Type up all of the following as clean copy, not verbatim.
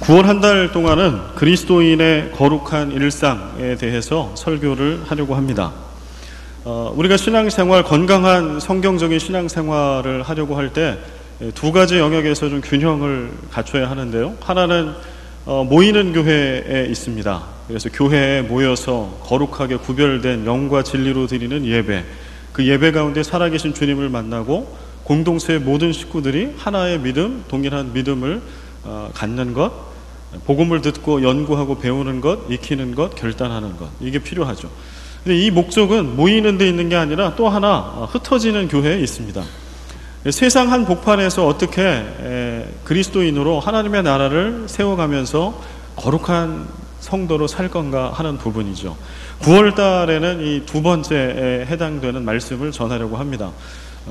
9월 한 달 동안은 그리스도인의 거룩한 일상에 대해서 설교를 하려고 합니다. 우리가 신앙생활, 건강한 성경적인 신앙생활을 하려고 할 때 두 가지 영역에서 좀 균형을 갖춰야 하는데요. 하나는 모이는 교회에 있습니다. 그래서 교회에 모여서 거룩하게 구별된 영과 진리로 드리는 예배, 그 예배 가운데 살아계신 주님을 만나고 공동체의 모든 식구들이 하나의 믿음, 동일한 믿음을 갖는 것, 복음을 듣고 연구하고 배우는 것, 익히는 것, 결단하는 것, 이게 필요하죠. 근데 이 목적은 모이는 데 있는 게 아니라 또 하나 흩어지는 교회에 있습니다. 세상 한 복판에서 어떻게 그리스도인으로 하나님의 나라를 세워가면서 거룩한 성도로 살 건가 하는 부분이죠. 9월 달에는 이 두 번째에 해당되는 말씀을 전하려고 합니다.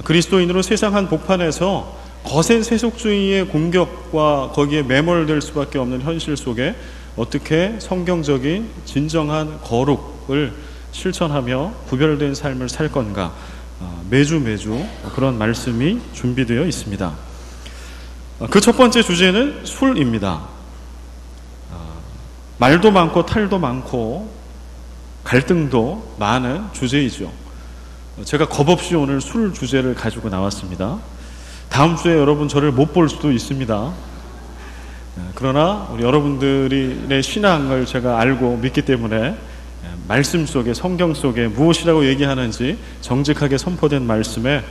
그리스도인으로 세상 한 복판에서 거센 세속주의의 공격과 거기에 매몰될 수밖에 없는 현실 속에 어떻게 성경적인 진정한 거룩을 실천하며 구별된 삶을 살 건가, 매주 그런 말씀이 준비되어 있습니다. 그 첫 번째 주제는 술입니다. 말도 많고 탈도 많고 갈등도 많은 주제이죠. 제가 겁없이 오늘 술 주제를 가지고 나왔습니다. 다음 주에 여러분 저를 못 볼 수도 있습니다. 그러나 우리 여러분들의 신앙을 제가 알고 믿기 때문에 말씀 속에, 성경 속에 무엇이라고 얘기하는지 정직하게 선포된 말씀에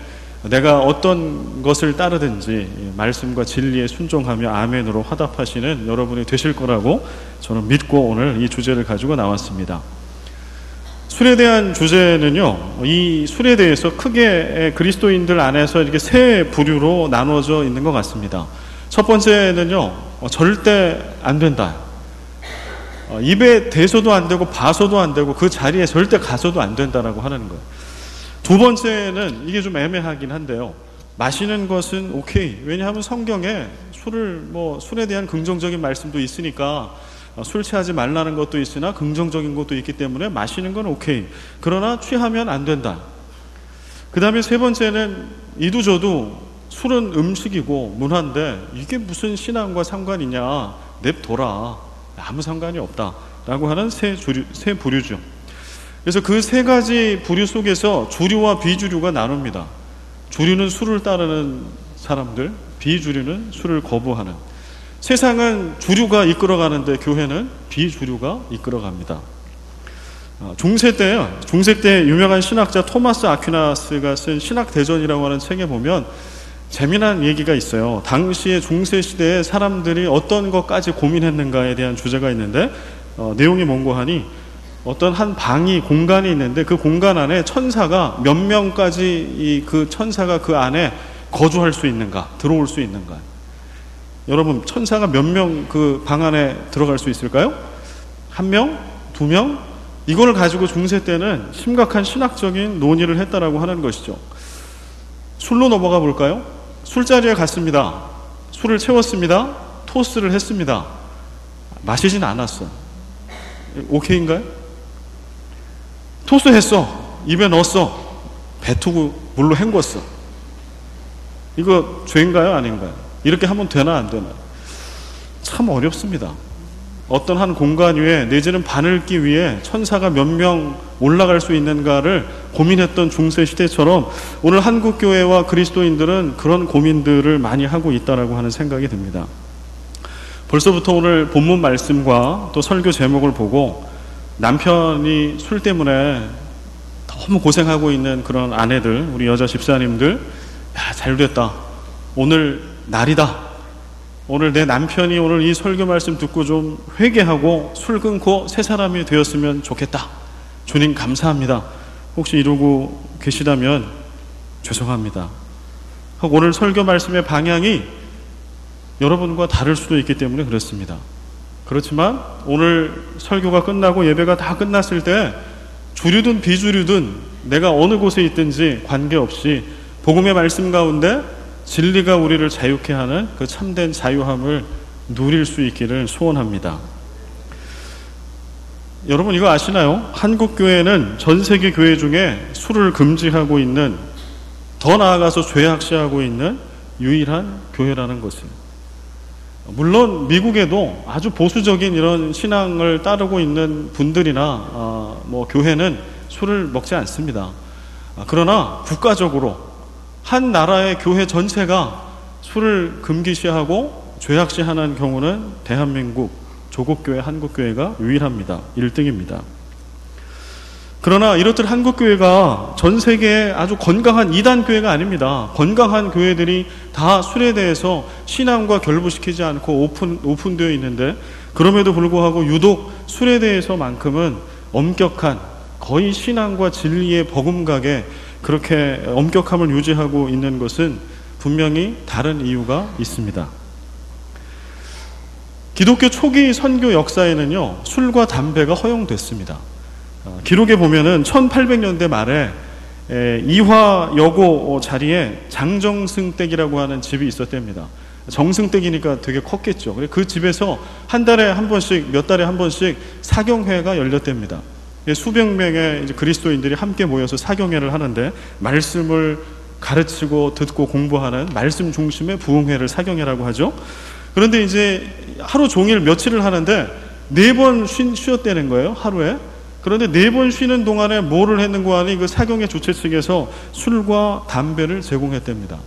내가 어떤 것을 따르든지 말씀과 진리에 순종하며 아멘으로 화답하시는 여러분이 되실 거라고 저는 믿고 오늘 이 주제를 가지고 나왔습니다. 술에 대한 주제는요, 이 술에 대해서 크게 그리스도인들 안에서 이렇게 세 부류로 나누어져 있는 것 같습니다. 첫 번째는요, 절대 안 된다. 입에 대서도 안 되고 봐서도 안 되고 그 자리에 절대 가서도 안 된다라고 하는 거예요. 두 번째는 이게 좀 애매하긴 한데요, 마시는 것은 오케이. 왜냐하면 성경에 술에 대한 긍정적인 말씀도 있으니까 술 취하지 말라는 것도 있으나 긍정적인 것도 있기 때문에 마시는 건 오케이. 그러나 취하면 안 된다. 그 다음에 세 번째는 이도저도 술은 음식이고 문화인데 이게 무슨 신앙과 상관이냐, 냅둬라, 아무 상관이 없다 라고 하는 세 부류죠. 그래서 그 세 가지 부류 속에서 주류와 비주류가 나눕니다. 주류는 술을 따르는 사람들, 비주류는 술을 거부하는. 세상은 주류가 이끌어가는데 교회는 비주류가 이끌어갑니다. 중세 때 유명한 신학자 토마스 아퀴나스가 쓴 신학대전이라고 하는 책에 보면 재미난 얘기가 있어요. 당시의 중세 시대에 사람들이 어떤 것까지 고민했는가에 대한 주제가 있는데 내용이 뭔고 하니 어떤 한 공간이 있는데 그 공간 안에 천사가 몇 명까지 그 천사가 그 안에 거주할 수 있는가, 들어올 수 있는가. 여러분, 천사가 몇 명 그 방 안에 들어갈 수 있을까요? 1명? 2명? 이걸 가지고 중세 때는 심각한 신학적인 논의를 했다라고 하는 것이죠. 술로 넘어가 볼까요? 술자리에 갔습니다. 술을 채웠습니다. 토스를 했습니다. 마시진 않았어. 오케이인가요? 토스했어. 입에 넣었어. 뱉고 물로 헹궜어. 이거 죄인가요? 아닌가요? 이렇게 하면 되나 안 되나? 참 어렵습니다. 어떤 한 공간 위에 내지는 바늘기 위에 천사가 몇 명 올라갈 수 있는가를 고민했던 중세 시대처럼 오늘 한국교회와 그리스도인들은 그런 고민들을 많이 하고 있다라고 하는 생각이 듭니다. 벌써부터 오늘 본문 말씀과 또 설교 제목을 보고 남편이 술 때문에 너무 고생하고 있는 그런 아내들, 우리 여자 집사님들, 야, 잘됐다. 오늘 날이다. 오늘 내 남편이 오늘 이 설교 말씀 듣고 좀 회개하고 술 끊고 새 사람이 되었으면 좋겠다. 주님 감사합니다. 혹시 이러고 계시다면 죄송합니다. 오늘 설교 말씀의 방향이 여러분과 다를 수도 있기 때문에 그렇습니다. 그렇지만 오늘 설교가 끝나고 예배가 다 끝났을 때 주류든 비주류든 내가 어느 곳에 있든지 관계없이 복음의 말씀 가운데 진리가 우리를 자유케 하는 그 참된 자유함을 누릴 수 있기를 소원합니다. 여러분 이거 아시나요? 한국교회는 전 세계 교회 중에 술을 금지하고 있는, 더 나아가서 죄악시하고 있는 유일한 교회라는 것을. 물론 미국에도 아주 보수적인 이런 신앙을 따르고 있는 분들이나 뭐 교회는 술을 먹지 않습니다. 그러나 국가적으로 한 나라의 교회 전체가 술을 금기시하고 죄악시하는 경우는 대한민국 조국교회 한국교회가 유일합니다. 1등입니다. 그러나 이렇듯 한국교회가 전 세계에 아주 건강한 이단교회가 아닙니다. 건강한 교회들이 다 술에 대해서 신앙과 결부시키지 않고 오픈되어 있는데, 그럼에도 불구하고 유독 술에 대해서만큼은 엄격한, 거의 신앙과 진리의 버금가게 그렇게 엄격함을 유지하고 있는 것은 분명히 다른 이유가 있습니다. 기독교 초기 선교 역사에는요, 술과 담배가 허용됐습니다. 기록에 보면은 1800년대 말에 이화여고 자리에 장정승댁이라고 하는 집이 있었답니다. 정승댁이니까 되게 컸겠죠. 그 집에서 한 달에 한 번씩, 몇 달에 한 번씩 사경회가 열렸답니다. 수백 명의 이제 그리스도인들이 함께 모여서 사경회를 하는데, 말씀을 가르치고 듣고 공부하는 말씀 중심의 부흥회를 사경회라고 하죠. 그런데 이제 하루 종일 며칠을 하는데 4번 쉬었다는 거예요, 하루에. 그런데 4번 쉬는 동안에 뭐를 했는가 하니 그 사경회 주최 측에서 술과 담배를 제공했답니다.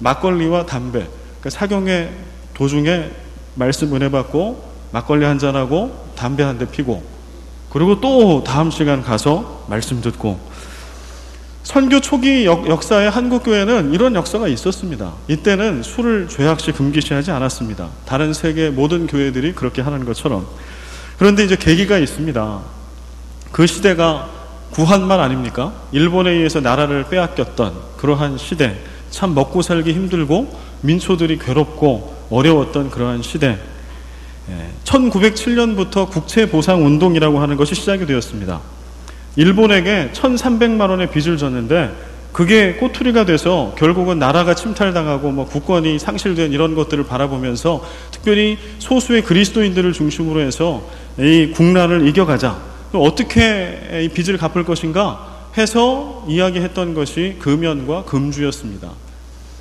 막걸리와 담배. 그러니까 사경회 도중에 말씀 은혜 받고 막걸리 한잔하고 담배 한 대 피고, 그리고 또 다음 시간 가서 말씀 듣고. 선교 초기 역사의 한국교회는 이런 역사가 있었습니다. 이때는 술을 죄악시 금기시하지 않았습니다. 다른 세계 모든 교회들이 그렇게 하는 것처럼. 그런데 이제 계기가 있습니다. 그 시대가 구한말 아닙니까? 일본에 의해서 나라를 빼앗겼던 그러한 시대, 참 먹고 살기 힘들고 민초들이 괴롭고 어려웠던 그러한 시대, 1907년부터 국채보상운동이라고 하는 것이 시작이 되었습니다. 일본에게 1300만 원의 빚을 졌는데, 그게 꼬투리가 돼서 결국은 나라가 침탈당하고 뭐 국권이 상실된 이런 것들을 바라보면서 특별히 소수의 그리스도인들을 중심으로 해서 이 국난을 이겨가자, 어떻게 이 빚을 갚을 것인가 해서 이야기했던 것이 금연과 금주였습니다.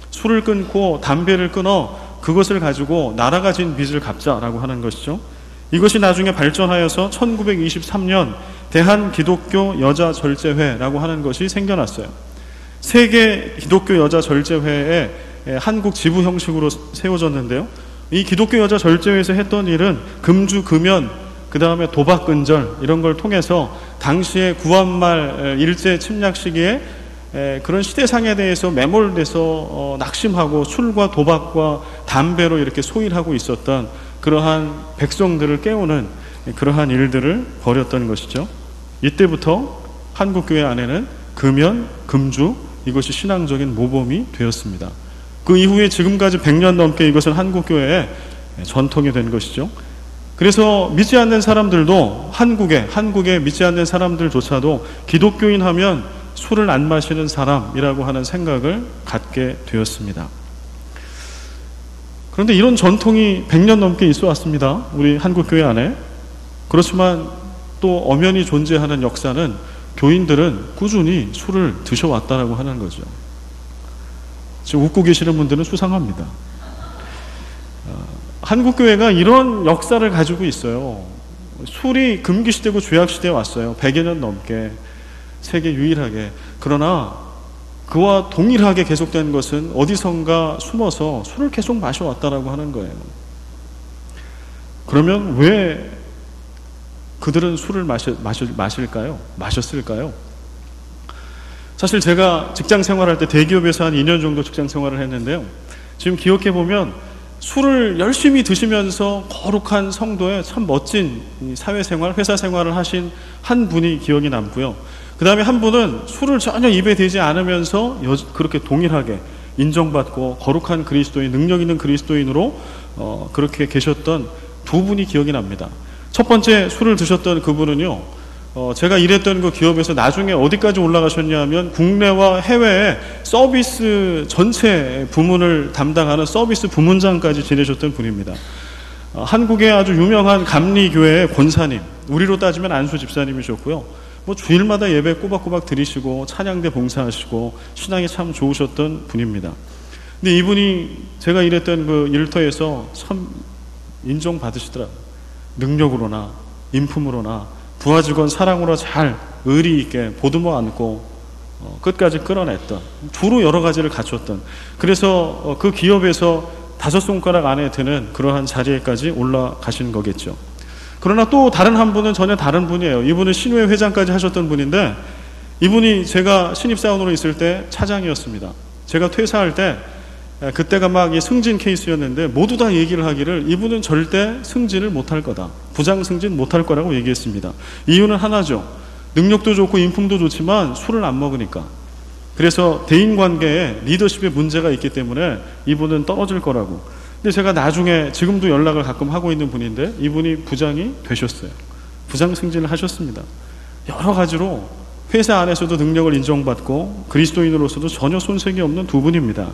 술을 끊고 담배를 끊어 그것을 가지고 나라가 진 빚을 갚자라고 하는 것이죠. 이것이 나중에 발전하여서 1923년 대한기독교 여자절제회라고 하는 것이 생겨났어요. 세계 기독교 여자절제회의 한국 지부 형식으로 세워졌는데요. 이 기독교 여자절제회에서 했던 일은 금주, 금연, 그 다음에 도박, 근절, 이런 걸 통해서 당시의 구한말 일제 침략 시기에 그런 시대상에 대해서 매몰돼서 낙심하고 술과 도박과 담배로 이렇게 소일하고 있었던 그러한 백성들을 깨우는 그러한 일들을 벌였던 것이죠. 이때부터 한국교회 안에는 금연, 금주, 이것이 신앙적인 모범이 되었습니다. 그 이후에 지금까지 100년 넘게 이것은 한국교회의 전통이 된 것이죠. 그래서 믿지 않는 사람들도 한국에 믿지 않는 사람들조차도 기독교인 하면 술을 안 마시는 사람이라고 하는 생각을 갖게 되었습니다. 그런데 이런 전통이 100년 넘게 있어 왔습니다. 우리 한국교회 안에. 그렇지만 또 엄연히 존재하는 역사는 교인들은 꾸준히 술을 드셔왔다라고 하는 거죠. 지금 웃고 계시는 분들은 수상합니다. 한국교회가 이런 역사를 가지고 있어요. 술이 금기시되고 죄악시대에 왔어요. 100여 년 넘게, 세계 유일하게. 그러나 그와 동일하게 계속된 것은 어디선가 숨어서 술을 계속 마셔왔다라고 하는 거예요. 그러면 왜 그들은 술을 마셨을까요? 사실 제가 직장 생활할 때 대기업에서 한 2년 정도 직장 생활을 했는데요. 지금 기억해 보면 술을 열심히 드시면서 거룩한 성도의 참 멋진 사회생활, 회사생활을 하신 한 분이 기억이 남고요. 그 다음에 한 분은 술을 전혀 입에 대지 않으면서 그렇게 동일하게 인정받고 거룩한 그리스도인, 능력 있는 그리스도인으로 그렇게 계셨던 두 분이 기억이 납니다. 첫 번째 술을 드셨던 그분은요, 제가 일했던 그 기업에서 나중에 어디까지 올라가셨냐 하면 국내와 해외에 서비스 전체 부문을 담당하는 서비스 부문장까지 지내셨던 분입니다. 한국의 아주 유명한 감리교회의 권사님, 우리로 따지면 안수 집사님이셨고요. 뭐 주일마다 예배 꼬박꼬박 드리시고 찬양대 봉사하시고 신앙이 참 좋으셨던 분입니다. 근데 이분이 제가 일했던 그 일터에서 참 인정받으시더라고요. 능력으로나 인품으로나 부하 직원 사랑으로 잘 의리 있게 보듬어 안고 끝까지 끌어냈던, 주로 여러 가지를 갖췄던, 그래서 그 기업에서 5손가락 안에 드는 그러한 자리에까지 올라가신 거겠죠. 그러나 또 다른 한 분은 전혀 다른 분이에요. 이분은 신우회 회장까지 하셨던 분인데, 이분이 제가 신입사원으로 있을 때 차장이었습니다. 제가 퇴사할 때 그때가 막 이 승진 케이스였는데 모두 다 얘기를 하기를 이분은 절대 승진을 못할 거다, 부장 승진 못할 거라고 얘기했습니다. 이유는 하나죠. 능력도 좋고 인품도 좋지만 술을 안 먹으니까. 그래서 대인관계에 리더십에 문제가 있기 때문에 이분은 떨어질 거라고. 근데 제가 나중에, 지금도 연락을 가끔 하고 있는 분인데, 이분이 부장이 되셨어요. 부장 승진을 하셨습니다. 여러 가지로 회사 안에서도 능력을 인정받고 그리스도인으로서도 전혀 손색이 없는 두 분입니다.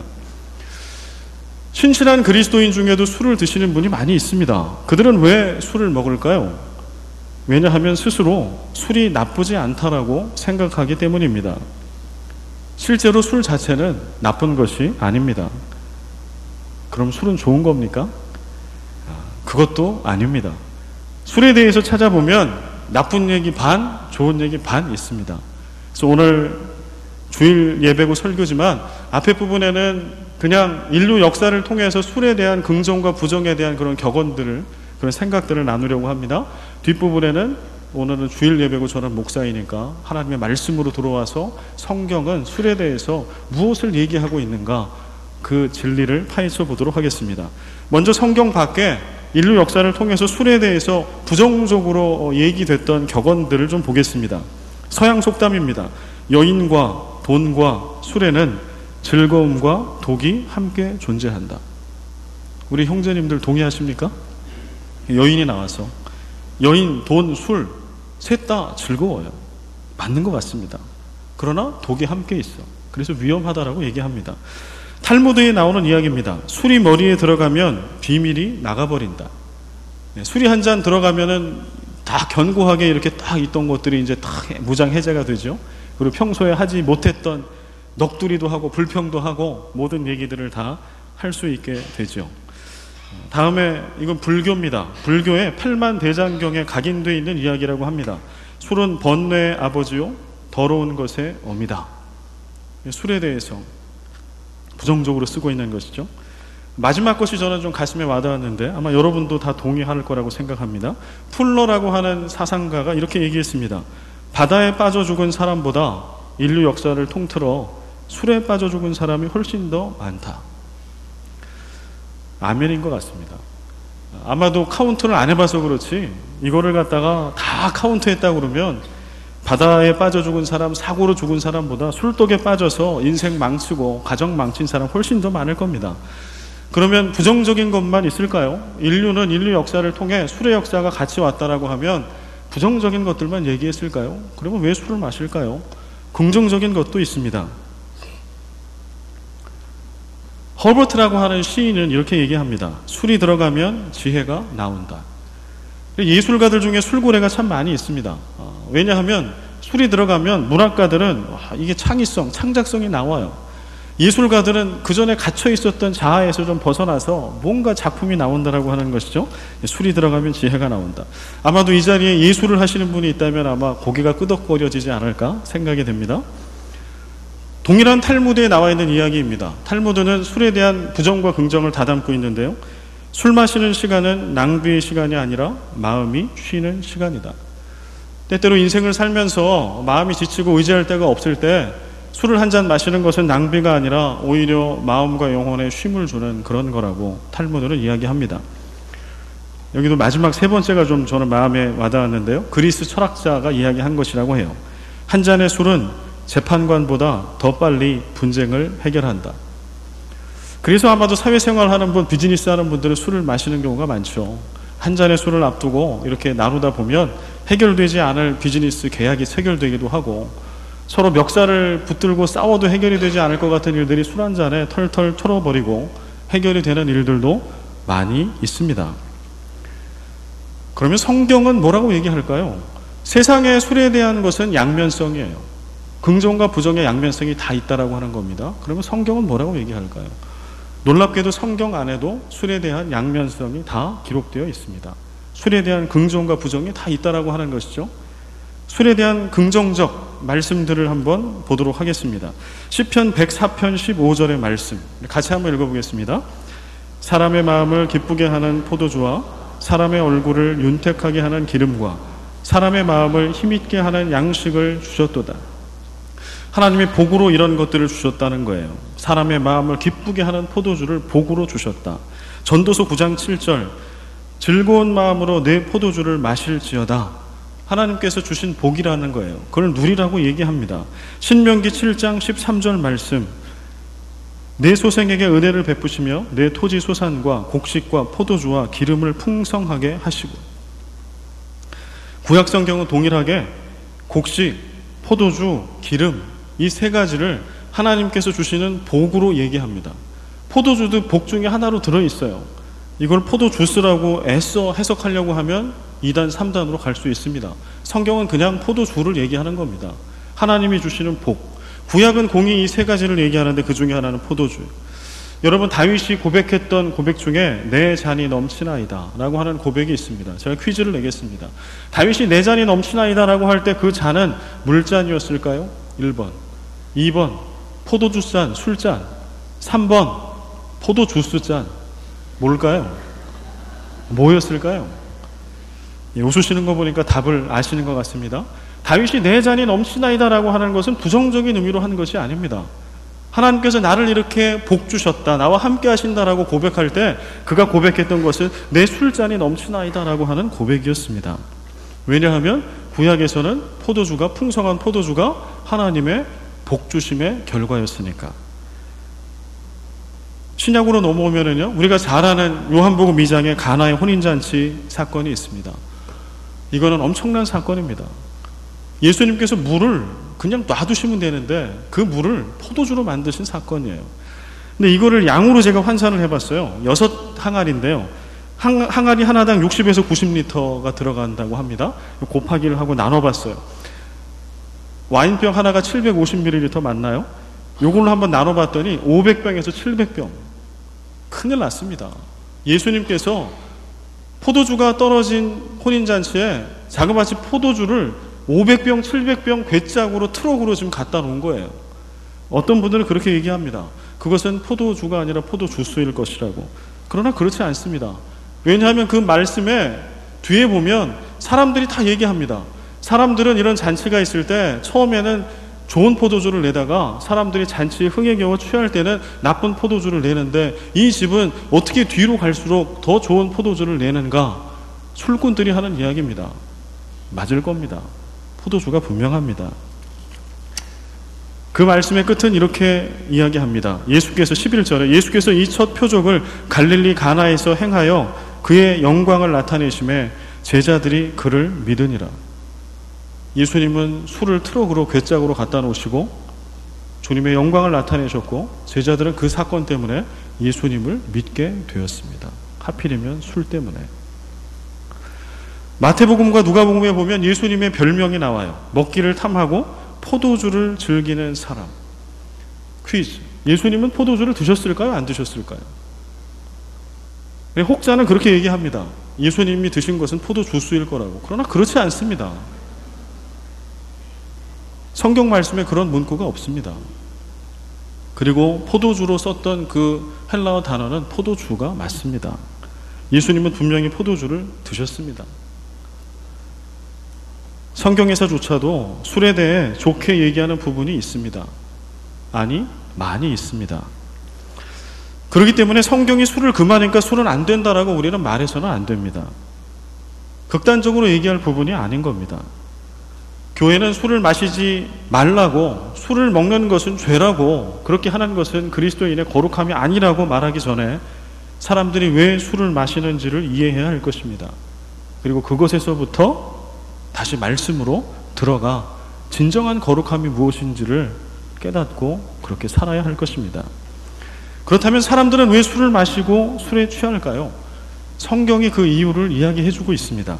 신실한 그리스도인 중에도 술을 드시는 분이 많이 있습니다. 그들은 왜 술을 먹을까요? 왜냐하면 스스로 술이 나쁘지 않다라고 생각하기 때문입니다. 실제로 술 자체는 나쁜 것이 아닙니다. 그럼 술은 좋은 겁니까? 그것도 아닙니다. 술에 대해서 찾아보면 나쁜 얘기 반, 좋은 얘기 반 있습니다. 그래서 오늘 주일 예배고 설교지만 앞에 부분에는 그냥 인류 역사를 통해서 술에 대한 긍정과 부정에 대한 그런 격언들을, 그런 생각들을 나누려고 합니다. 뒷부분에는 오늘은 주일 예배고 저는 목사이니까 하나님의 말씀으로 들어와서 성경은 술에 대해서 무엇을 얘기하고 있는가, 그 진리를 파헤쳐 보도록 하겠습니다. 먼저 성경 밖에 인류 역사를 통해서 술에 대해서 부정적으로 얘기됐던 격언들을 좀 보겠습니다. 서양 속담입니다. 여인과 돈과 술에는 즐거움과 독이 함께 존재한다. 우리 형제님들 동의하십니까? 여인이 나와서 여인, 돈, 술 셋 다 즐거워요. 맞는 것 같습니다. 그러나 독이 함께 있어. 그래서 위험하다라고 얘기합니다. 탈무드에 나오는 이야기입니다. 술이 머리에 들어가면 비밀이 나가버린다. 술이 한 잔 들어가면은 다 견고하게 이렇게 딱 있던 것들이 이제 다 무장 해제가 되죠. 그리고 평소에 하지 못했던 넋두리도 하고 불평도 하고 모든 얘기들을 다 할 수 있게 되죠. 다음에 이건 불교입니다. 불교의 팔만대장경에 각인되어 있는 이야기라고 합니다. 술은 번뇌의 아버지요 더러운 것의 어미다. 술에 대해서 부정적으로 쓰고 있는 것이죠. 마지막 것이 저는 좀 가슴에 와닿았는데 아마 여러분도 다 동의할 거라고 생각합니다. 풀러라고 하는 사상가가 이렇게 얘기했습니다. 바다에 빠져 죽은 사람보다 인류 역사를 통틀어 술에 빠져 죽은 사람이 훨씬 더 많다. 아멘인 것 같습니다. 아마도 카운트를 안 해봐서 그렇지 이거를 갖다가 다 카운트했다고 그러면 바다에 빠져 죽은 사람, 사고로 죽은 사람보다 술독에 빠져서 인생 망치고 가정 망친 사람 훨씬 더 많을 겁니다. 그러면 부정적인 것만 있을까요? 인류는 인류 역사를 통해 술의 역사가 같이 왔다라고 하면 부정적인 것들만 얘기했을까요? 그러면 왜 술을 마실까요? 긍정적인 것도 있습니다. 허버트라고 하는 시인은 이렇게 얘기합니다. 술이 들어가면 지혜가 나온다. 예술가들 중에 술고래가 참 많이 있습니다. 왜냐하면 술이 들어가면 문학가들은 이게 창의성, 창작성이 나와요. 예술가들은 그 전에 갇혀 있었던 자아에서 좀 벗어나서 뭔가 작품이 나온다라고 하는 것이죠. 술이 들어가면 지혜가 나온다. 아마도 이 자리에 예술을 하시는 분이 있다면 아마 고개가 끄덕거려지지 않을까 생각이 됩니다. 동일한 탈무드에 나와 있는 이야기입니다. 탈무드는 술에 대한 부정과 긍정을 다 담고 있는데요. 술 마시는 시간은 낭비의 시간이 아니라 마음이 쉬는 시간이다. 때때로 인생을 살면서 마음이 지치고 의지할 데가 없을 때 술을 한 잔 마시는 것은 낭비가 아니라 오히려 마음과 영혼에 쉼을 주는 그런 거라고 탈무드는 이야기합니다. 여기도 마지막 세 번째가 좀 저는 마음에 와닿았는데요. 그리스 철학자가 이야기한 것이라고 해요. 한 잔의 술은 재판관보다 더 빨리 분쟁을 해결한다. 그래서 아마도 사회생활 하는 분, 비즈니스 하는 분들은 술을 마시는 경우가 많죠. 한 잔의 술을 앞두고 이렇게 나누다 보면 해결되지 않을 비즈니스 계약이 체결되기도 하고 서로 멱살을 붙들고 싸워도 해결이 되지 않을 것 같은 일들이 술 한 잔에 털털 털어버리고 해결이 되는 일들도 많이 있습니다. 그러면 성경은 뭐라고 얘기할까요? 세상의 술에 대한 것은 양면성이에요. 긍정과 부정의 양면성이 다 있다라고 하는 겁니다. 그러면 성경은 뭐라고 얘기할까요? 놀랍게도 성경 안에도 술에 대한 양면성이 다 기록되어 있습니다. 술에 대한 긍정과 부정이 다 있다라고 하는 것이죠. 술에 대한 긍정적 말씀들을 한번 보도록 하겠습니다. 시편 104편 15절의 말씀 같이 한번 읽어보겠습니다. 사람의 마음을 기쁘게 하는 포도주와 사람의 얼굴을 윤택하게 하는 기름과 사람의 마음을 힘있게 하는 양식을 주셨도다. 하나님이 복으로 이런 것들을 주셨다는 거예요. 사람의 마음을 기쁘게 하는 포도주를 복으로 주셨다. 전도서 9장 7절 즐거운 마음으로 내 포도주를 마실지어다. 하나님께서 주신 복이라는 거예요. 그걸 누리라고 얘기합니다. 신명기 7장 13절 말씀 내 소생에게 은혜를 베푸시며 내 토지 소산과 곡식과 포도주와 기름을 풍성하게 하시고. 구약 성경은 동일하게 곡식, 포도주, 기름 이 세 가지를 하나님께서 주시는 복으로 얘기합니다. 포도주도 복 중에 하나로 들어있어요. 이걸 포도주스라고 애써 해석하려고 하면 2단, 3단으로 갈 수 있습니다. 성경은 그냥 포도주를 얘기하는 겁니다. 하나님이 주시는 복. 구약은 공히 이 세 가지를 얘기하는데 그 중에 하나는 포도주. 여러분 다윗이 고백했던 고백 중에 내 잔이 넘치나이다 라고 하는 고백이 있습니다. 제가 퀴즈를 내겠습니다. 다윗이 내 잔이 넘치나이다 라고 할 때 그 잔은 물잔이었을까요? 1번 2번 포도주잔, 술잔 3번 포도주스잔 뭘까요? 뭐였을까요? 웃으시는 거 보니까 답을 아시는 것 같습니다. 다윗이 내 잔이 넘치나이다 라고 하는 것은 부정적인 의미로 하는 것이 아닙니다. 하나님께서 나를 이렇게 복 주셨다, 나와 함께 하신다라고 고백할 때 그가 고백했던 것은 내 술잔이 넘치나이다 라고 하는 고백이었습니다. 왜냐하면 구약에서는 포도주가 풍성한 포도주가 하나님의 복 주심의 결과였으니까. 신약으로 넘어오면은요, 우리가 잘 아는 요한복음 2장의 가나의 혼인잔치 사건이 있습니다. 이거는 엄청난 사건입니다. 예수님께서 물을 그냥 놔두시면 되는데 그 물을 포도주로 만드신 사건이에요. 근데 이거를 양으로 제가 환산을 해봤어요. 6항아리인데요. 항아리 하나당 60에서 90리터가 들어간다고 합니다. 곱하기를 하고 나눠봤어요. 와인병 하나가 750ml 맞나요? 요걸로 한번 나눠봤더니 500병에서 700병. 큰일 났습니다. 예수님께서 포도주가 떨어진 혼인잔치에 자그마치 포도주를 500병, 700병 괴짝으로 트럭으로 지금 갖다 놓은 거예요. 어떤 분들은 그렇게 얘기합니다. 그것은 포도주가 아니라 포도주스일 것이라고. 그러나 그렇지 않습니다. 왜냐하면 그 말씀에 뒤에 보면 사람들이 다 얘기합니다. 사람들은 이런 잔치가 있을 때 처음에는 좋은 포도주를 내다가 사람들이 잔치에 흥에 겨워 취할 때는 나쁜 포도주를 내는데 이 집은 어떻게 뒤로 갈수록 더 좋은 포도주를 내는가? 술꾼들이 하는 이야기입니다. 맞을 겁니다. 포도주가 분명합니다. 그 말씀의 끝은 이렇게 이야기합니다. 예수께서 11절에 예수께서 이 첫 표적을 갈릴리 가나에서 행하여 그의 영광을 나타내심에 제자들이 그를 믿으니라. 예수님은 술을 트럭으로 괴짝으로 갖다 놓으시고 주님의 영광을 나타내셨고 제자들은 그 사건 때문에 예수님을 믿게 되었습니다. 하필이면 술 때문에. 마태복음과 누가복음에 보면 예수님의 별명이 나와요. 먹기를 탐하고 포도주를 즐기는 사람. 퀴즈. 예수님은 포도주를 드셨을까요? 안 드셨을까요? 혹자는 그렇게 얘기합니다. 예수님이 드신 것은 포도주스일 거라고. 그러나 그렇지 않습니다. 성경 말씀에 그런 문구가 없습니다. 그리고 포도주로 썼던 그 헬라어 단어는 포도주가 맞습니다. 예수님은 분명히 포도주를 드셨습니다. 성경에서조차도 술에 대해 좋게 얘기하는 부분이 있습니다. 아니, 많이 있습니다. 그렇기 때문에 성경이 술을 금하니까 술은 안 된다라고 우리는 말해서는 안 됩니다. 극단적으로 얘기할 부분이 아닌 겁니다. 교회는 술을 마시지 말라고, 술을 먹는 것은 죄라고, 그렇게 하는 것은 그리스도인의 거룩함이 아니라고 말하기 전에 사람들이 왜 술을 마시는지를 이해해야 할 것입니다. 그리고 그것에서부터 다시 말씀으로 들어가 진정한 거룩함이 무엇인지를 깨닫고 그렇게 살아야 할 것입니다. 그렇다면 사람들은 왜 술을 마시고 술에 취할까요? 성경이 그 이유를 이야기해주고 있습니다.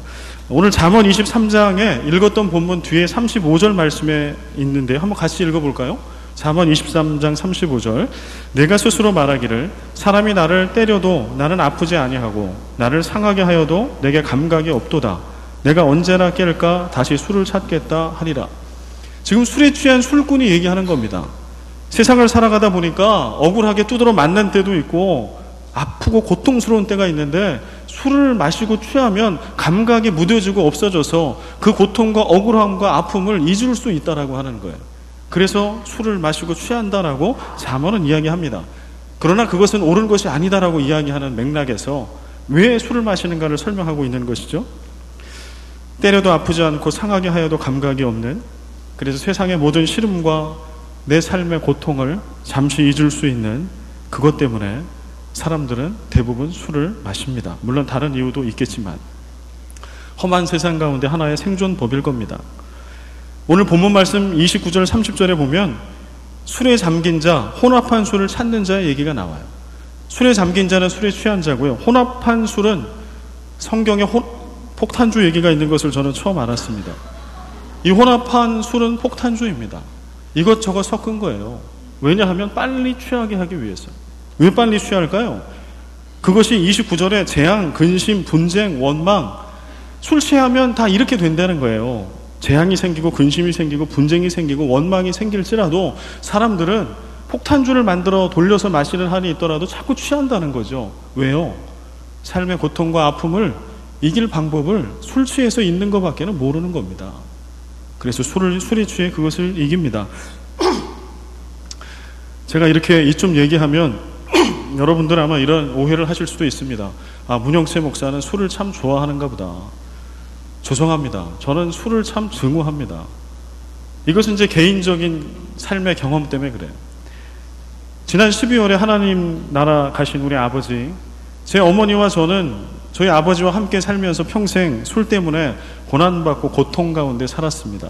오늘 잠언 23장에 읽었던 본문 뒤에 35절 말씀에 있는데 한번 같이 읽어볼까요? 잠언 23장 35절 내가 스스로 말하기를 사람이 나를 때려도 나는 아프지 아니하고 나를 상하게 하여도 내게 감각이 없도다. 내가 언제나 깰까 다시 술을 찾겠다 하리라. 지금 술에 취한 술꾼이 얘기하는 겁니다. 세상을 살아가다 보니까 억울하게 두드러 맞는 때도 있고 아프고 고통스러운 때가 있는데 술을 마시고 취하면 감각이 무뎌지고 없어져서 그 고통과 억울함과 아픔을 잊을 수 있다라고 하는 거예요. 그래서 술을 마시고 취한다라고 잠언은 이야기합니다. 그러나 그것은 옳은 것이 아니다라고 이야기하는 맥락에서 왜 술을 마시는가를 설명하고 있는 것이죠. 때려도 아프지 않고 상하게 하여도 감각이 없는, 그래서 세상의 모든 시름과 내 삶의 고통을 잠시 잊을 수 있는 그것 때문에 사람들은 대부분 술을 마십니다. 물론 다른 이유도 있겠지만 험한 세상 가운데 하나의 생존법일 겁니다. 오늘 본문 말씀 29절 30절에 보면 술에 잠긴 자, 혼합한 술을 찾는 자의 얘기가 나와요. 술에 잠긴 자는 술에 취한 자고요. 혼합한 술은 성경에 폭탄주 얘기가 있는 것을 저는 처음 알았습니다. 이 혼합한 술은 폭탄주입니다. 이것저것 섞은 거예요. 왜냐하면 빨리 취하게 하기 위해서. 왜 빨리 취할까요? 그것이 29절에 재앙, 근심, 분쟁, 원망, 술 취하면 다 이렇게 된다는 거예요. 재앙이 생기고 근심이 생기고 분쟁이 생기고 원망이 생길지라도 사람들은 폭탄주를 만들어 돌려서 마시는 한이 있더라도 자꾸 취한다는 거죠. 왜요? 삶의 고통과 아픔을 이길 방법을 술 취해서 있는 것밖에는 모르는 겁니다. 그래서 술에 취해 그것을 이깁니다. 제가 이렇게 이쯤 얘기하면 여러분들 아마 이런 오해를 하실 수도 있습니다. 아, 문영채 목사는 술을 참 좋아하는가 보다. 죄송합니다. 저는 술을 참 증오합니다. 이것은 제 개인적인 삶의 경험 때문에 그래요. 지난 12월에 하나님 나라 가신 우리 아버지, 제 어머니와 저는 저희 아버지와 함께 살면서 평생 술 때문에 고난받고 고통 가운데 살았습니다.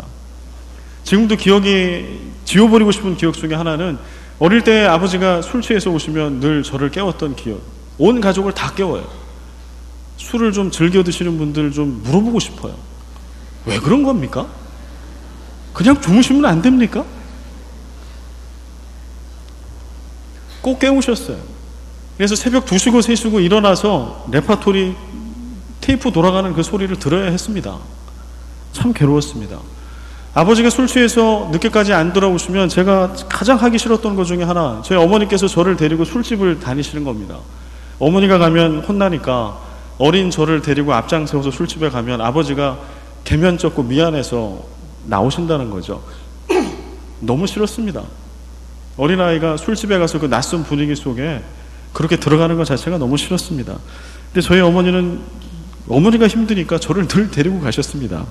지금도 기억이 지워버리고 싶은 기억 중에 하나는 어릴 때 아버지가 술 취해서 오시면 늘 저를 깨웠던 기억. 온 가족을 다 깨워요. 술을 좀 즐겨 드시는 분들 좀 물어보고 싶어요. 왜 그런 겁니까? 그냥 주무시면 안 됩니까? 꼭 깨우셨어요. 그래서 새벽 2시고 3시고 일어나서 레파토리 테이프 돌아가는 그 소리를 들어야 했습니다. 참 괴로웠습니다. 아버지가 술 취해서 늦게까지 안 돌아오시면 제가 가장 하기 싫었던 것 중에 하나, 저희 어머니께서 저를 데리고 술집을 다니시는 겁니다. 어머니가 가면 혼나니까 어린 저를 데리고 앞장서서 술집에 가면 아버지가 개면쩍고 미안해서 나오신다는 거죠. 너무 싫었습니다. 어린아이가 술집에 가서 그 낯선 분위기 속에 그렇게 들어가는 것 자체가 너무 싫었습니다. 근데 저희 어머니는 어머니가 힘드니까 저를 늘 데리고 가셨습니다.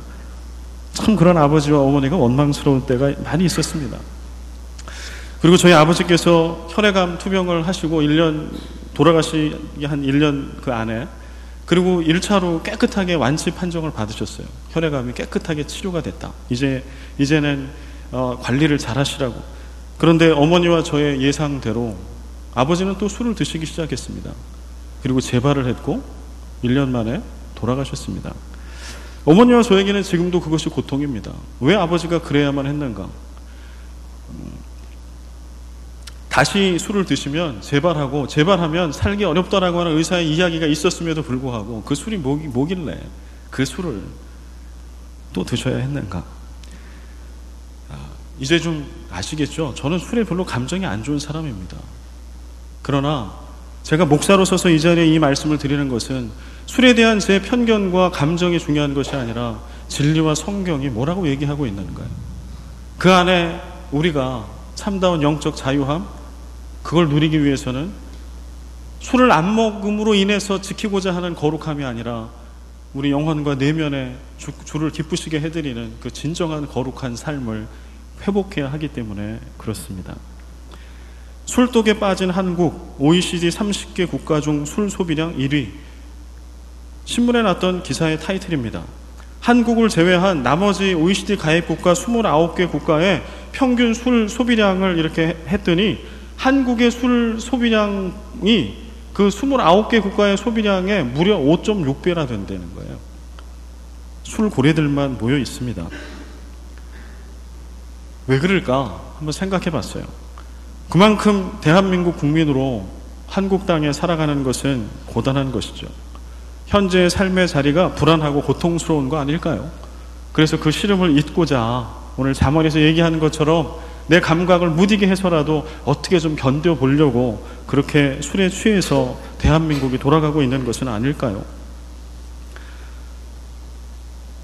참 그런 아버지와 어머니가 원망스러운 때가 많이 있었습니다. 그리고 저희 아버지께서 혈액암 투병을 하시고 1년 돌아가시기 한 1년 그 안에, 그리고 1차로 깨끗하게 완치 판정을 받으셨어요. 혈액암이 깨끗하게 치료가 됐다. 이제는 관리를 잘 하시라고. 그런데 어머니와 저의 예상대로 아버지는 또 술을 드시기 시작했습니다. 그리고 재발을 했고 1년 만에 돌아가셨습니다. 어머니와 저에게는 지금도 그것이 고통입니다. 왜 아버지가 그래야만 했는가? 다시 술을 드시면 재발하면 살기 어렵다라고 하는 의사의 이야기가 있었음에도 불구하고 그 술이 뭐길래 그 술을 또 드셔야 했는가? 이제 좀 아시겠죠? 저는 술에 별로 감정이 안 좋은 사람입니다. 그러나 제가 목사로 서서 이 자리에 이 말씀을 드리는 것은 술에 대한 제 편견과 감정이 중요한 것이 아니라 진리와 성경이 뭐라고 얘기하고 있는가요? 그 안에 우리가 참다운 영적 자유함, 그걸 누리기 위해서는 술을 안 먹음으로 인해서 지키고자 하는 거룩함이 아니라 우리 영혼과 내면에 주를 기쁘시게 해드리는 그 진정한 거룩한 삶을 회복해야 하기 때문에 그렇습니다. 술독에 빠진 한국, OECD 30개 국가 중 술 소비량 1위. 신문에 났던 기사의 타이틀입니다. 한국을 제외한 나머지 OECD 가입 국가 29개 국가의 평균 술 소비량을 이렇게 했더니 한국의 술 소비량이 그 29개 국가의 소비량의 무려 5.6배나 된다는 거예요. 술 고래들만 모여 있습니다. 왜 그럴까 한번 생각해 봤어요. 그만큼 대한민국 국민으로 한국 땅에 살아가는 것은 고단한 것이죠. 현재의 삶의 자리가 불안하고 고통스러운 거 아닐까요? 그래서 그 시름을 잊고자 오늘 잠언에서 얘기하는 것처럼 내 감각을 무디게 해서라도 어떻게 좀 견뎌보려고 그렇게 술에 취해서 대한민국이 돌아가고 있는 것은 아닐까요?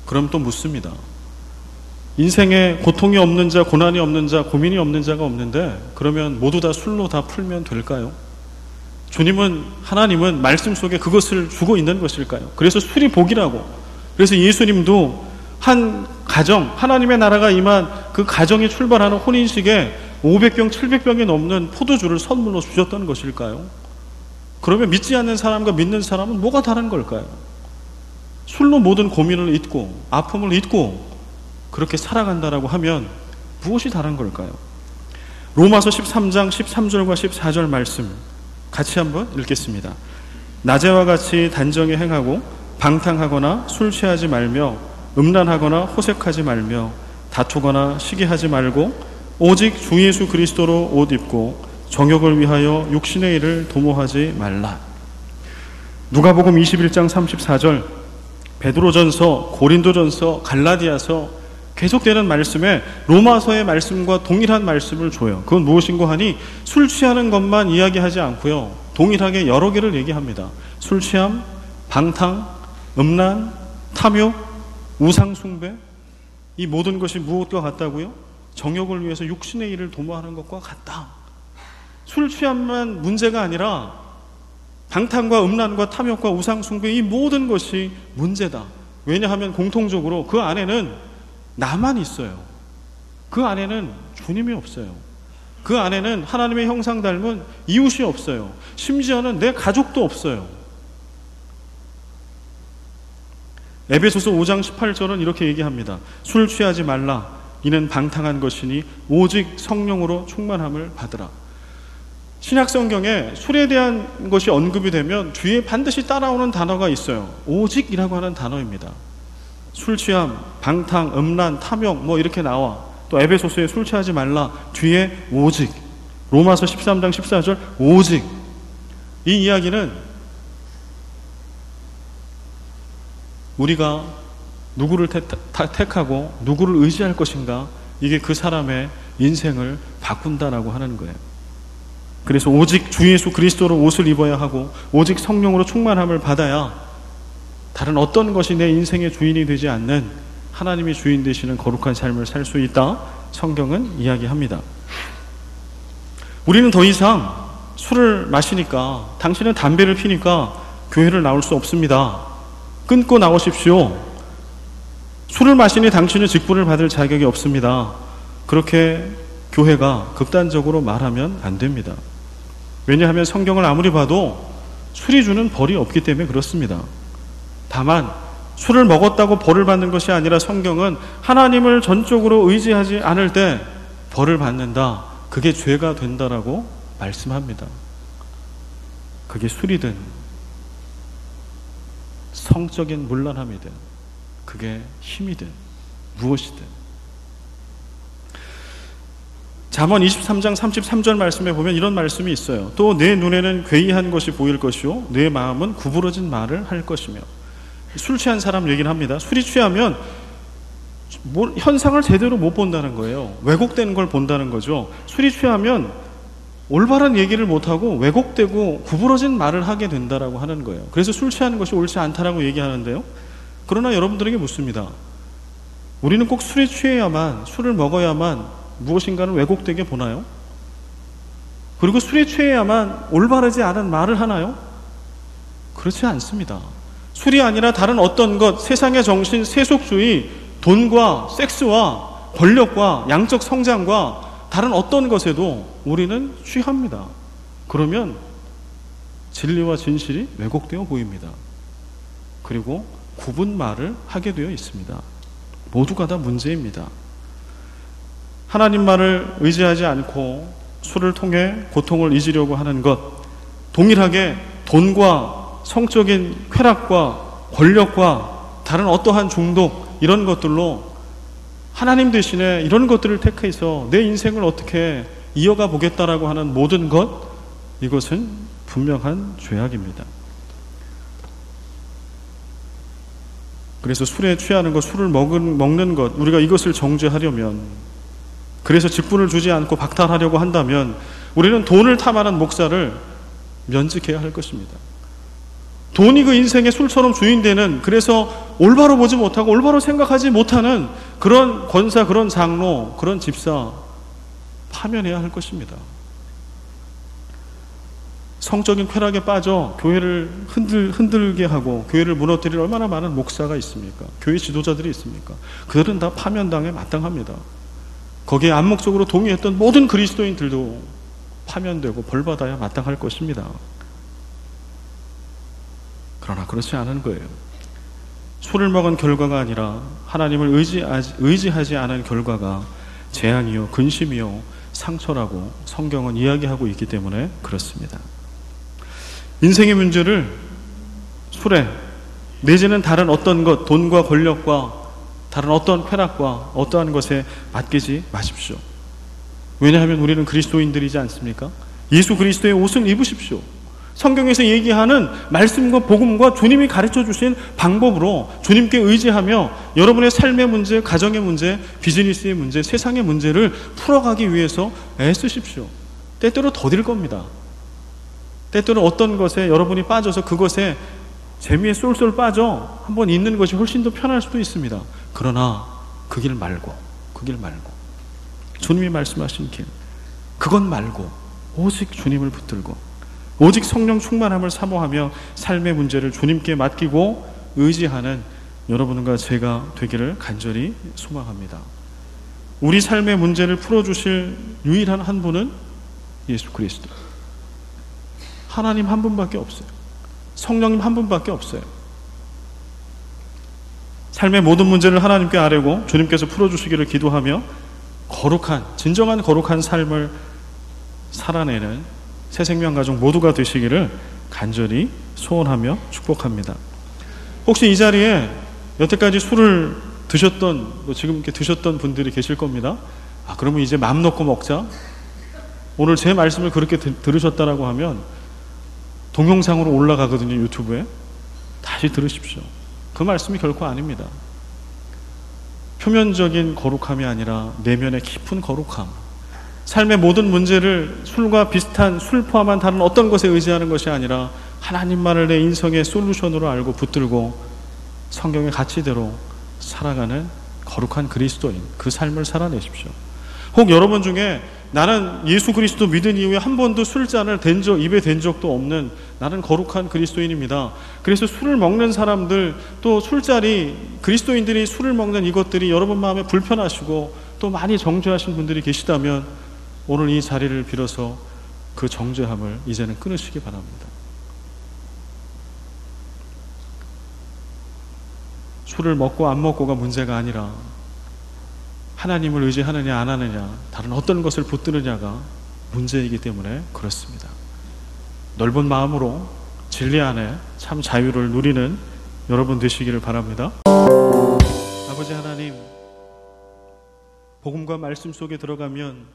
그럼 또 묻습니다. 인생에 고통이 없는 자, 고난이 없는 자, 고민이 없는 자가 없는데 그러면 모두 다 술로 다 풀면 될까요? 하나님은 말씀 속에 그것을 주고 있는 것일까요? 그래서 술이 복이라고. 그래서 예수님도 한 가정, 하나님의 나라가 임한 그 가정이 출발하는 혼인식에 500병, 700병이 넘는 포도주를 선물로 주셨던 것일까요? 그러면 믿지 않는 사람과 믿는 사람은 뭐가 다른 걸까요? 술로 모든 고민을 잊고 아픔을 잊고 그렇게 살아간다라고 하면 무엇이 다른 걸까요? 로마서 13장 13절과 14절 말씀 같이 한번 읽겠습니다. 낮에와 같이 단정히 행하고 방탕하거나 술 취하지 말며 음란하거나 호색하지 말며 다투거나 시기하지 말고 오직 주 예수 그리스도로 옷 입고 정욕을 위하여 육신의 일을 도모하지 말라. 누가복음 21장 34절, 베드로전서, 고린도전서, 갈라디아서 계속되는 말씀에 로마서의 말씀과 동일한 말씀을 줘요. 그건 무엇인고 하니 술 취하는 것만 이야기하지 않고요, 동일하게 여러 개를 얘기합니다. 술 취함, 방탕, 음란, 탐욕, 우상숭배, 이 모든 것이 무엇과 같다고요? 정욕을 위해서 육신의 일을 도모하는 것과 같다. 술 취함만 문제가 아니라 방탕과 음란과 탐욕과 우상숭배, 이 모든 것이 문제다. 왜냐하면 공통적으로 그 안에는 나만 있어요. 그 안에는 주님이 없어요. 그 안에는 하나님의 형상 닮은 이웃이 없어요. 심지어는 내 가족도 없어요. 에베소서 5장 18절은 이렇게 얘기합니다. 술 취하지 말라. 이는 방탕한 것이니 오직 성령으로 충만함을 받으라. 신약 성경에 술에 대한 것이 언급이 되면 뒤에 반드시 따라오는 단어가 있어요. 오직이라고 하는 단어입니다. 술 취함, 방탕, 음란, 탐욕 뭐 이렇게 나와. 또 에베소서에 술 취하지 말라 뒤에 오직, 로마서 13장 14절 오직. 이 이야기는 우리가 누구를 택하고 누구를 의지할 것인가, 이게 그 사람의 인생을 바꾼다라고 하는 거예요. 그래서 오직 주 예수 그리스도로 옷을 입어야 하고 오직 성령으로 충만함을 받아야 다른 어떤 것이 내 인생의 주인이 되지 않는 하나님이 주인 되시는 거룩한 삶을 살 수 있다, 성경은 이야기합니다. 우리는 더 이상 술을 마시니까, 당신은 담배를 피니까 교회를 나올 수 없습니다. 끊고 나오십시오. 술을 마시니 당신은 직분을 받을 자격이 없습니다. 그렇게 교회가 극단적으로 말하면 안 됩니다. 왜냐하면 성경을 아무리 봐도 술이 주는 벌이 없기 때문에 그렇습니다. 다만 술을 먹었다고 벌을 받는 것이 아니라 성경은 하나님을 전적으로 의지하지 않을 때 벌을 받는다, 그게 죄가 된다라고 말씀합니다. 그게 술이든 성적인 문란함이든 그게 힘이든 무엇이든. 잠언 23장 33절 말씀에 보면 이런 말씀이 있어요. 또 내 눈에는 괴이한 것이 보일 것이요 내 마음은 구부러진 말을 할 것이며. 술 취한 사람 얘기를 합니다. 술이 취하면 현상을 제대로 못 본다는 거예요. 왜곡되는 걸 본다는 거죠. 술이 취하면 올바른 얘기를 못하고 왜곡되고 구부러진 말을 하게 된다라고 하는 거예요. 그래서 술 취하는 것이 옳지 않다라고 얘기하는데요. 그러나 여러분들에게 묻습니다. 우리는 꼭 술에 취해야만, 술을 먹어야만 무엇인가를 왜곡되게 보나요? 그리고 술에 취해야만 올바르지 않은 말을 하나요? 그렇지 않습니다. 술이 아니라 다른 어떤 것, 세상의 정신, 세속주의, 돈과 섹스와 권력과 양적 성장과 다른 어떤 것에도 우리는 취합니다. 그러면 진리와 진실이 왜곡되어 보입니다. 그리고 굽은 말을 하게 되어 있습니다. 모두가 다 문제입니다. 하나님 말을 의지하지 않고 술을 통해 고통을 잊으려고 하는 것, 동일하게 돈과 성적인 쾌락과 권력과 다른 어떠한 중독, 이런 것들로 하나님 대신에 이런 것들을 택해서 내 인생을 어떻게 이어가 보겠다라고 하는 모든 것, 이것은 분명한 죄악입니다. 그래서 술에 취하는 것, 술을 먹는 것, 우리가 이것을 정죄하려면, 그래서 직분을 주지 않고 박탈하려고 한다면 우리는 돈을 탐하는 목사를 면직해야 할 것입니다. 돈이 그 인생의 술처럼 주인되는, 그래서 올바로 보지 못하고 올바로 생각하지 못하는 그런 권사, 그런 장로, 그런 집사 파면해야 할 것입니다. 성적인 쾌락에 빠져 교회를 흔들게 하고 교회를 무너뜨릴 얼마나 많은 목사가 있습니까? 교회 지도자들이 있습니까? 그들은 다 파면당에 마땅합니다. 거기에 암묵적으로 동의했던 모든 그리스도인들도 파면되고 벌받아야 마땅할 것입니다. 그러나 그렇지 않은 거예요. 술을 먹은 결과가 아니라 하나님을 의지하지 않은 결과가 재앙이요, 근심이요, 상처라고 성경은 이야기하고 있기 때문에 그렇습니다. 인생의 문제를 술에 내지는 다른 어떤 것, 돈과 권력과 다른 어떤 쾌락과 어떠한 것에 맡기지 마십시오. 왜냐하면 우리는 그리스도인들이지 않습니까? 예수 그리스도의 옷을 입으십시오. 성경에서 얘기하는 말씀과 복음과 주님이 가르쳐 주신 방법으로 주님께 의지하며 여러분의 삶의 문제, 가정의 문제, 비즈니스의 문제, 세상의 문제를 풀어가기 위해서 애쓰십시오. 때때로 더딜 겁니다. 때때로 어떤 것에 여러분이 빠져서 그것에 재미에 쏠쏠 빠져 한번 있는 것이 훨씬 더 편할 수도 있습니다. 그러나 그 길 말고 주님이 말씀하신 길, 그것 말고 오직 주님을 붙들고 오직 성령 충만함을 사모하며 삶의 문제를 주님께 맡기고 의지하는 여러분과 제가 되기를 간절히 소망합니다. 우리 삶의 문제를 풀어주실 유일한 한 분은 예수 그리스도, 하나님 한 분밖에 없어요. 성령님 한 분밖에 없어요. 삶의 모든 문제를 하나님께 아뢰고 주님께서 풀어주시기를 기도하며 거룩한, 진정한 거룩한 삶을 살아내는 새생명 가족 모두가 되시기를 간절히 소원하며 축복합니다. 혹시 이 자리에 여태까지 술을 드셨던, 지금 이렇게 드셨던 분들이 계실 겁니다. 그러면 이제 마음 놓고 먹자. 오늘 제 말씀을 그렇게 들으셨다라고 하면 동영상으로 올라가거든요, 유튜브에. 다시 들으십시오. 그 말씀이 결코 아닙니다. 표면적인 거룩함이 아니라 내면의 깊은 거룩함, 삶의 모든 문제를 술과 비슷한, 술 포함한 다른 어떤 것에 의지하는 것이 아니라 하나님만을 내 인생의 솔루션으로 알고 붙들고 성경의 가치대로 살아가는 거룩한 그리스도인, 그 삶을 살아내십시오. 혹 여러분 중에 나는 예수 그리스도 믿은 이후에 한 번도 술잔을 입에 댄 적도 없는 나는 거룩한 그리스도인입니다. 그래서 술을 먹는 사람들, 또 술자리, 그리스도인들이 술을 먹는 이것들이 여러분 마음에 불편하시고 또 많이 정죄하신 분들이 계시다면 오늘 이 자리를 빌어서 그 정죄함을 이제는 끊으시기 바랍니다. 술을 먹고 안 먹고가 문제가 아니라 하나님을 의지하느냐 안 하느냐, 다른 어떤 것을 붙드느냐가 문제이기 때문에 그렇습니다. 넓은 마음으로 진리 안에 참 자유를 누리는 여러분 되시기를 바랍니다. 아버지 하나님, 복음과 말씀 속에 들어가면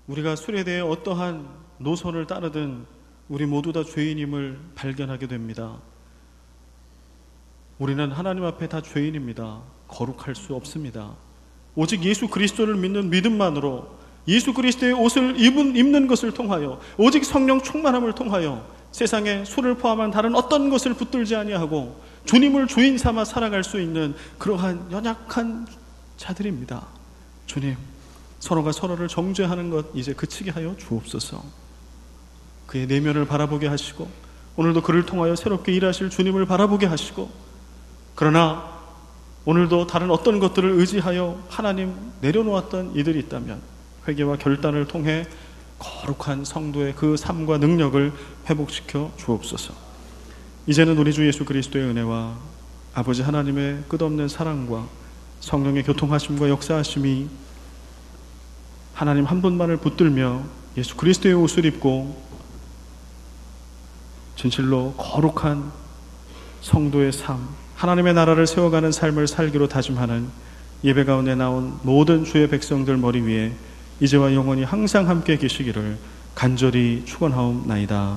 우리가 술에 대해 어떠한 노선을 따르든 우리 모두 다 죄인임을 발견하게 됩니다. 우리는 하나님 앞에 다 죄인입니다. 거룩할 수 없습니다. 오직 예수 그리스도를 믿는 믿음만으로, 예수 그리스도의 옷을 입는 것을 통하여, 오직 성령 충만함을 통하여 세상에 술을 포함한 다른 어떤 것을 붙들지 아니하고 주님을 주인 삼아 살아갈 수 있는 그러한 연약한 자들입니다. 주님, 서로가 서로를 정죄하는 것 이제 그치게 하여 주옵소서. 그의 내면을 바라보게 하시고 오늘도 그를 통하여 새롭게 일하실 주님을 바라보게 하시고, 그러나 오늘도 다른 어떤 것들을 의지하여 하나님 내려놓았던 이들이 있다면 회개와 결단을 통해 거룩한 성도의 그 삶과 능력을 회복시켜 주옵소서. 이제는 우리 주 예수 그리스도의 은혜와 아버지 하나님의 끝없는 사랑과 성령의 교통하심과 역사하심이 하나님 한 분만을 붙들며 예수 그리스도의 옷을 입고 진실로 거룩한 성도의 삶, 하나님의 나라를 세워가는 삶을 살기로 다짐하는 예배 가운데 나온 모든 주의 백성들 머리 위에 이제와 영원히 항상 함께 계시기를 간절히 축원하옵나이다.